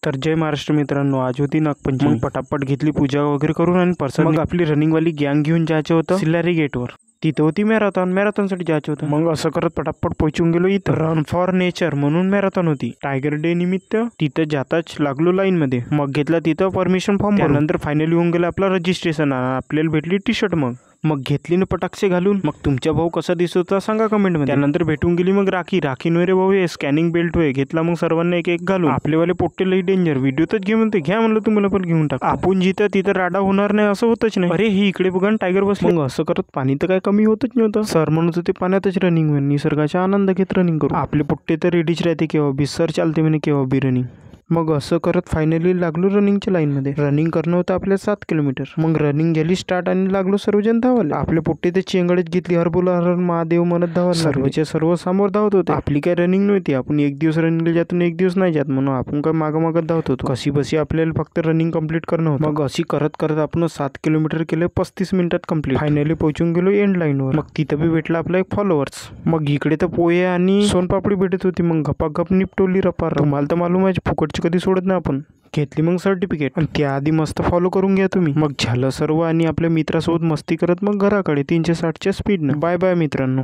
तर जय महाराष्ट्र मित्रांनो, आज होती नागपंचमी। मग पटापट घेतली पूजा वगैरे करून आणि परत मग आपली रनिंगवाली गँग घेऊन जायचं होतं सिल्लारी गेटवर। तिथं होती मॅरेथॉनसाठी जायचं होतं। मग असं करत पटापट पोहोचून गेलो इथं रन फॉर नेचर म्हणून मॅरेथॉन होती। टायगर डे निमित्त तिथं जाताच लागलो लाईन मध्ये। मग घेतला तिथं परमिशन फॉर्म, त्यानंतर फायनली होऊन गेलं आपलं रजिस्ट्रेशन। आपल्याला भेटली टी शर्ट, मग घेतली ना पटाक्षे घालून। मग तुमचा भाऊ कसा दिसत होता सांगा कमेंट मध्ये। त्यानंतर भेटून गेली मग राखी नव्हे रे भाऊ, हे स्कॅनिंग बेल्ट होय। घेतला मग सर्वांना एक एक घालून। आपलेवाले पोट्टे लई डेंजर, व्हिडिओतच घे म्हणते, घ्या म्हणलं तुम्हाला पण घेऊन टाक। आपण जिथं तिथं राडा होणार नाही असं होतच नाही। अरे ही इकडे बघा टायगर बसले। मग असं करत पाणी तर काय कमी होतच नव्हतं। सर म्हणत होते पाण्यातच रनिंग होईल, निसर्गाचा आनंद घेत रनिंग करू। आपले पोट्टे तर रेडीच राहते, केव्हा बी सर चालते म्हणे केव्हा बी रनिंग। मग असं करत फायनली लागलो रनिंगच्या लाईन मध्ये। रनिंग करणं होतं आपल्या 7 किलोमीटर। मग रनिंग गेली स्टार्ट आणि लागलो सर्वजण धावायला। आपले पोट्टे ते चेंगडीत घेतली, हर बोला हर महादेव म्हणत धावायला। सर्वचे सर्व समोर धावत होते। आपली काय रनिंग नव्हती, आपण एक दिवस रनिंगला जातो एक दिवस नाही जात म्हणून आपण काय मागं धावत होतो। कशी बसी आपल्याला फक्त रनिंग कंप्लीट करणं होतं। मग अशी करत करत आपण 7 किलोमीटर केले 35 मिनिटात कंप्लीट। फायनली पोहोचून गेलो एंड लाईनवर। मग तिथं बी भेटला आपला एक फॉलोअर्स। मग इकडे तर पोहे आणि सोनपापडी भेटत होती। मग गपागप निपटवली रपार। तुम्हाला तर मालूम आहे फुकटची कधी सोडत नाही आपण। घेतली मग सर्टिफिकेट, आणि त्याआधी मस्त फॉलो करून घ्या तुम्ही। मग झालं सर्व आणि आपल्या मित्रासोबत मस्ती करत मग घराकडे 360च्या स्पीडनं। बाय बाय मित्रांनो।